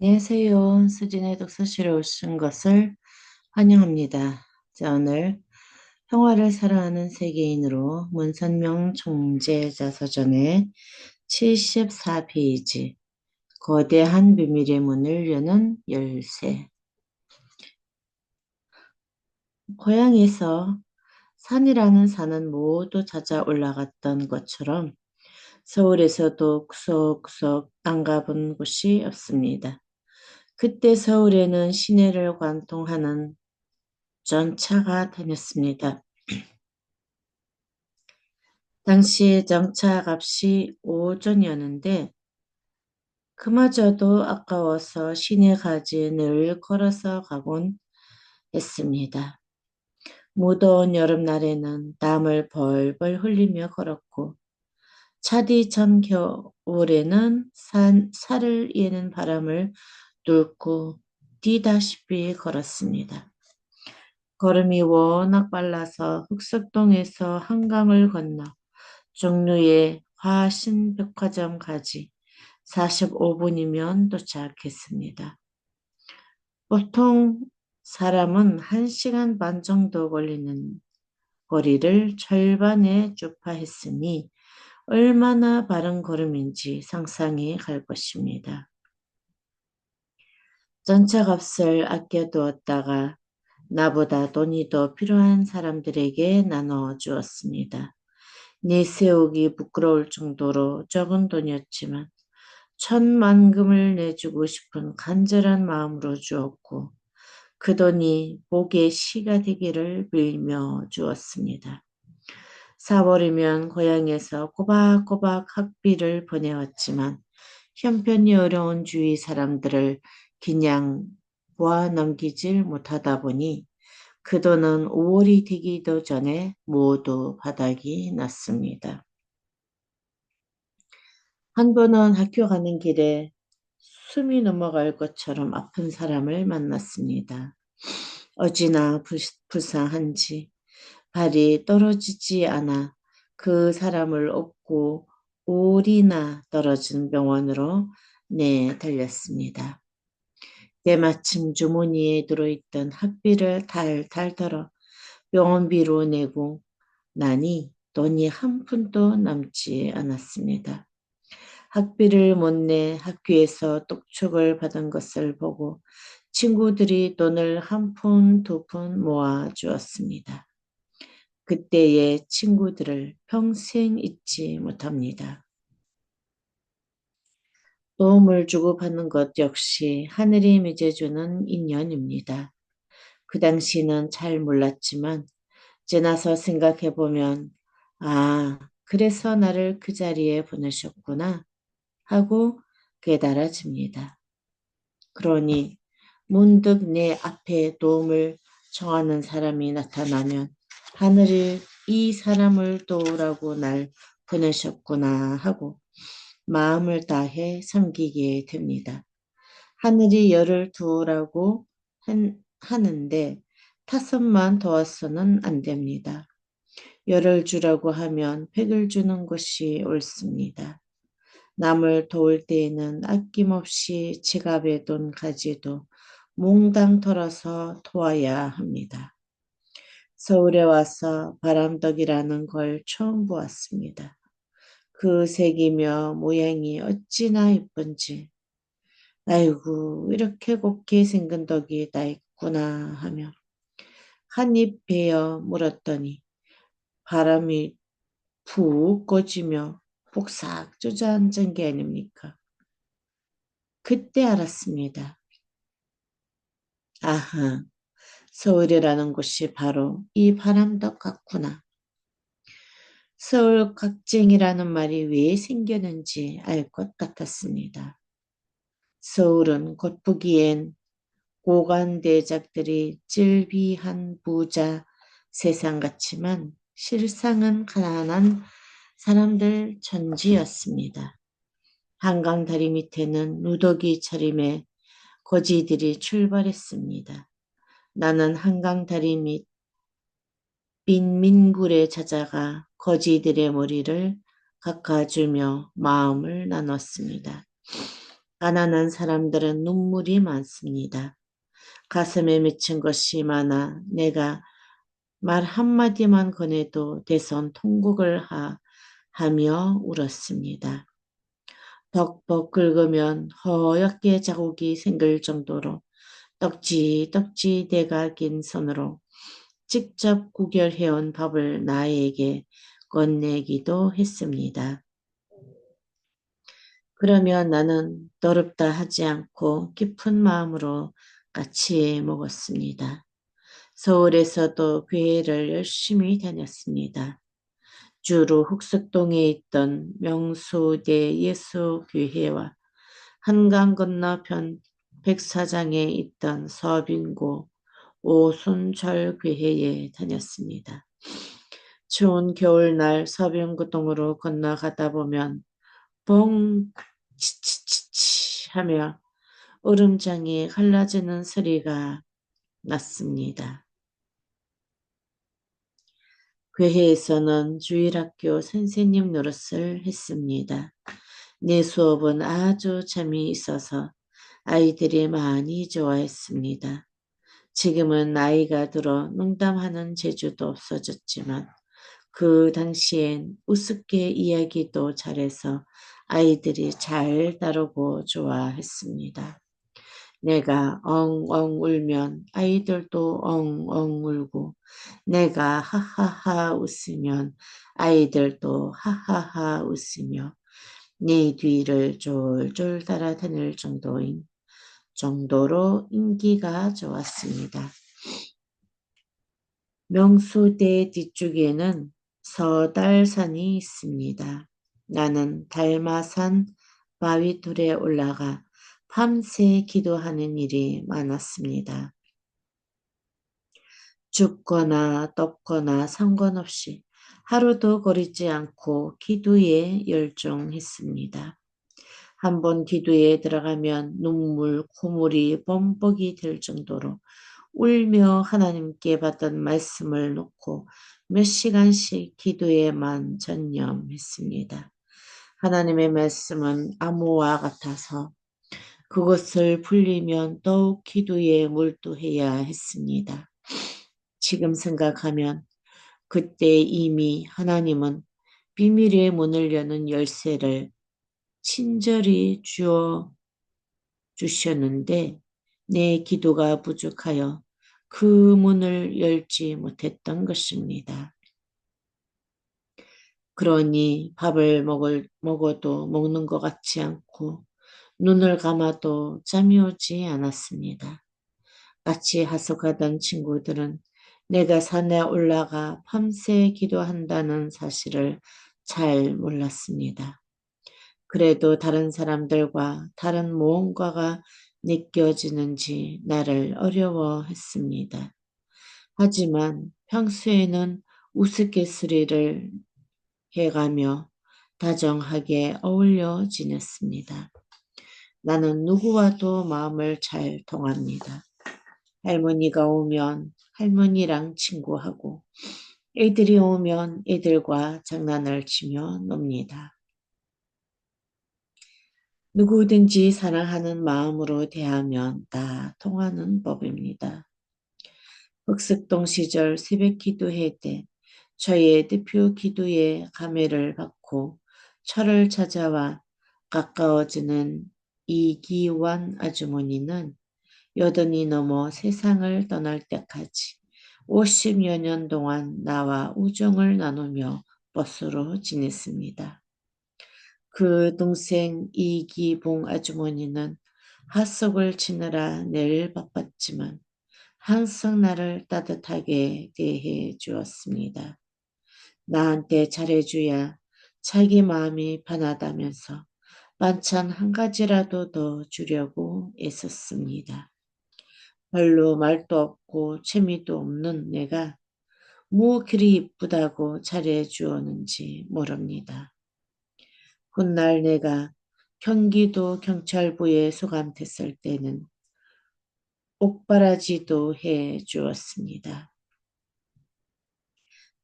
안녕하세요. 수진의 독서실에 오신 것을 환영합니다. 자, 오늘 평화를 사랑하는 세계인으로 문선명 총재자서전의 74페이지 거대한 비밀의 문을 여는 열쇠. 고향에서 산이라는 산은 모두 찾아 올라갔던 것처럼 서울에서도 구석구석 안 가본 곳이 없습니다. 그때 서울에는 시내를 관통하는 전차가 다녔습니다. 당시 정차 값이 5전이었는데 그마저도 아까워서 시내까지 늘 걸어서 가곤 했습니다. 무더운 여름날에는 땀을 벌벌 흘리며 걸었고 차디 전 겨울에는 살을 예는 바람을 뚫고 뛰다시피 걸었습니다. 걸음이 워낙 빨라서 흑석동에서 한강을 건너 종로의 화신백화점까지 45분이면 도착했습니다. 보통 사람은 1시간 반 정도 걸리는 거리를 절반에 주파했으니 얼마나 바른 걸음인지 상상이 갈 것입니다. 전차값을 아껴두었다가 나보다 돈이 더 필요한 사람들에게 나눠 주었습니다. 내세우기 부끄러울 정도로 적은 돈이었지만 천만금을 내주고 싶은 간절한 마음으로 주었고 그 돈이 복의 시가 되기를 빌며 주었습니다. 4월이면 고향에서 꼬박꼬박 학비를 보내왔지만 형편이 어려운 주위 사람들을 그냥 보아 넘기질 못하다 보니 그 돈은 5월이 되기도 전에 모두 바닥이 났습니다. 한 번은 학교 가는 길에 숨이 넘어갈 것처럼 아픈 사람을 만났습니다. 어찌나 불쌍한지 발이 떨어지지 않아 그 사람을 업고 5일이나 떨어진 병원으로 달렸습니다. 때마침 주머니에 들어있던 학비를 탈탈 털어 병원비로 내고 나니 돈이 한 푼도 남지 않았습니다. 학비를 못 내 학교에서督促을 받은 것을 보고 친구들이 돈을 한 푼, 두 푼 모아 주었습니다. 그때의 친구들을 평생 잊지 못합니다. 도움을 주고받는 것 역시 하늘이 맺어주는 인연입니다. 그 당시는 잘 몰랐지만 지나서 생각해보면 그래서 나를 그 자리에 보내셨구나 하고 깨달아집니다. 그러니 문득 내 앞에 도움을 청하는 사람이 나타나면 하늘이 이 사람을 도우라고 날 보내셨구나 하고 마음을 다해 섬기게 됩니다. 하늘이 열을 두으라고 하는데 타선만 도와서는 안 됩니다. 열을 주라고 하면 팩을 주는 것이 옳습니다. 남을 도울 때에는 아낌없이 지갑에 돈 가지도 몽땅 털어서 도와야 합니다. 서울에 와서 바람덕이라는 걸 처음 보았습니다. 그 색이며 모양이 어찌나 예쁜지 아이고 이렇게 곱게 생긴 덕이 다 있구나 하며 한 입 베어 물었더니 바람이 푹 꺼지며 폭삭 주저앉은 게 아닙니까? 그때 알았습니다. 아하, 서울이라는 곳이 바로 이 바람덕 같구나. 서울 각쟁이라는 말이 왜 생겼는지 알 것 같았습니다. 서울은 겉 보기엔 고관대작들이 질비한 부자 세상 같지만 실상은 가난한 사람들 천지였습니다. 한강 다리 밑에는 누더기 차림의 거지들이 출발했습니다. 나는 한강 다리 밑 빈민굴에 찾아가 거지들의 머리를 깎아주며 마음을 나눴습니다. 가난한 사람들은 눈물이 많습니다. 가슴에 맺힌 것이 많아 내가 말 한마디만 건네도 대선 통곡을 하며 울었습니다. 벅벅 긁으면 허옇게 자국이 생길 정도로 떡지떡지 대가 긴 손으로 직접 구결해온 밥을 나에게 건네기도 했습니다. 그러면 나는 더럽다 하지 않고 깊은 마음으로 같이 먹었습니다. 서울에서도 교회를 열심히 다녔습니다. 주로 흑석동에 있던 명수대 예수교회와 한강 건너편 백사장에 있던 서빙고 오순절교회에 다녔습니다. 추운 겨울날 서빙구동으로 건너가다 보면 봉 치치치치 하며 얼음장이 갈라지는 소리가 났습니다. 교회에서는 주일학교 선생님 노릇을 했습니다. 내 수업은 아주 재미있어서 아이들이 많이 좋아했습니다. 지금은 나이가 들어 농담하는 재주도 없어졌지만 그 당시엔 우습게 이야기도 잘해서 아이들이 잘 따르고 좋아했습니다. 내가 엉엉 울면 아이들도 엉엉 울고 내가 하하하 웃으면 아이들도 하하하 웃으며 내 뒤를 쫄쫄 따라다닐 정도로 인기가 좋았습니다. 명수대 뒤쪽에는 서달산이 있습니다. 나는 달마산 바위돌에 올라가 밤새 기도하는 일이 많았습니다. 춥거나 덥거나 상관없이 하루도 거리지 않고 기도에 열중했습니다. 한번 기도에 들어가면 눈물, 콧물이 범벅이 될 정도로 울며 하나님께 받은 말씀을 놓고 몇 시간씩 기도에만 전념했습니다. 하나님의 말씀은 암호와 같아서 그것을 풀리면 더욱 기도에 몰두해야 했습니다. 지금 생각하면 그때 이미 하나님은 비밀의 문을 여는 열쇠를 친절히 주어 주셨는데 내 기도가 부족하여 그 문을 열지 못했던 것입니다. 그러니 밥을 먹어도 먹는 것 같지 않고 눈을 감아도 잠이 오지 않았습니다. 같이 하숙하던 친구들은 내가 산에 올라가 밤새 기도한다는 사실을 잘 몰랐습니다. 그래도 다른 사람들과 다른 무언가가 느껴지는지 나를 어려워했습니다. 하지만 평소에는 우스갯소리를 해가며 다정하게 어울려 지냈습니다. 나는 누구와도 마음을 잘 통합니다. 할머니가 오면 할머니랑 친구하고 애들이 오면 애들과 장난을 치며 놉니다. 누구든지 사랑하는 마음으로 대하면 다 통하는 법입니다. 흑석동 시절 새벽 기도회 때 저의 대표 기도에 감회를 받고 철을 찾아와 가까워지는 이기완 아주머니는 여든이 넘어 세상을 떠날 때까지 50여 년 동안 나와 우정을 나누며 버스로 지냈습니다. 그 동생 이기봉 아주머니는 하숙을 치느라 늘 바빴지만 항상 나를 따뜻하게 대해 주었습니다. 나한테 잘해줘야 자기 마음이 편하다면서 반찬 한 가지라도 더 주려고 애썼습니다. 별로 말도 없고 재미도 없는 내가 뭐 그리 이쁘다고 잘해주었는지 모릅니다. 훗날 내가 경기도 경찰부에 소감됐을 때는 옥바라지도 해 주었습니다.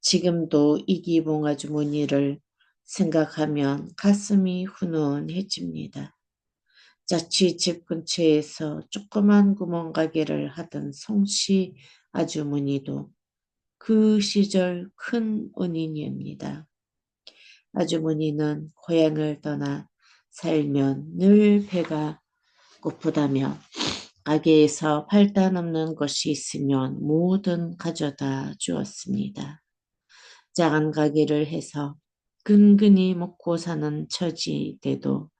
지금도 이기봉 아주머니를 생각하면 가슴이 훈훈해집니다. 자취집 근처에서 조그만 구멍가게를 하던 송씨 아주머니도 그 시절 큰 은인입니다. 아주머니는 고향을 떠나 살면 늘 배가 고프다며 가게에서 팔다 넘는 것이 있으면 뭐든 가져다 주었습니다. 작은 가게를 해서 근근히 먹고 사는 처지때도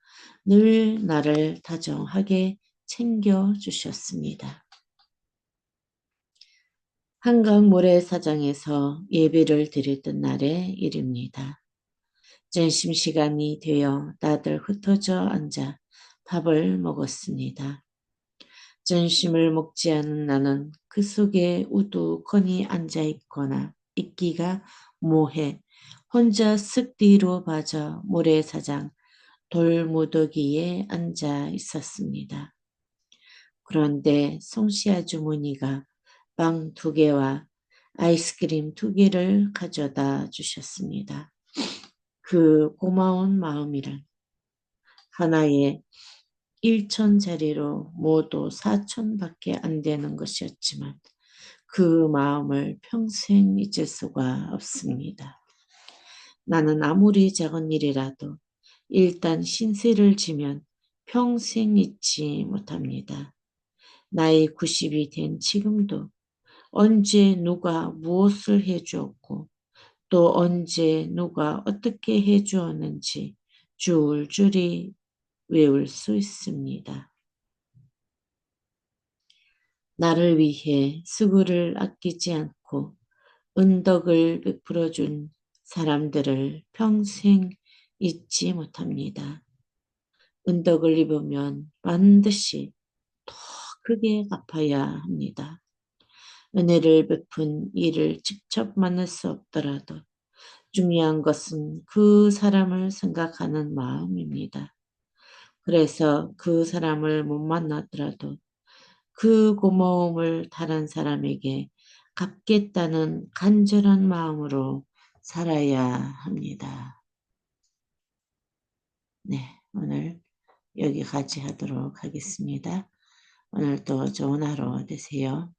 늘 나를 다정하게 챙겨주셨습니다. 한강 모래사장에서 예배를 드렸던 날의 일입니다. 점심시간이 되어 다들 흩어져 앉아 밥을 먹었습니다. 점심을 먹지 않은 나는 그 속에 우두커니 앉아있거나 있기가 뭐해 혼자 쓱 뒤로 빠져 모래사장 돌무더기에 앉아 있었습니다. 그런데 송씨 아주머니가 빵 2개와 아이스크림 2개를 가져다 주셨습니다. 그 고마운 마음이란 하나에 1,000짜리로 모두 4,000밖에 안 되는 것이었지만 그 마음을 평생 잊을 수가 없습니다. 나는 아무리 작은 일이라도 일단 신세를 지면 평생 잊지 못합니다. 나이 90이 된 지금도 언제 누가 무엇을 해주었고 또 언제 누가 어떻게 해주었는지 줄줄이 외울 수 있습니다. 나를 위해 수고를 아끼지 않고 은덕을 베풀어준 사람들을 평생 잊지 못합니다. 은덕을 입으면 반드시 더 크게 갚아야 합니다. 은혜를 베푼 이를 직접 만날 수 없더라도 중요한 것은 그 사람을 생각하는 마음입니다. 그래서 그 사람을 못 만나더라도 그 고마움을 다른 사람에게 갚겠다는 간절한 마음으로 살아야 합니다. 네, 오늘 여기까지 하도록 하겠습니다. 오늘도 좋은 하루 되세요.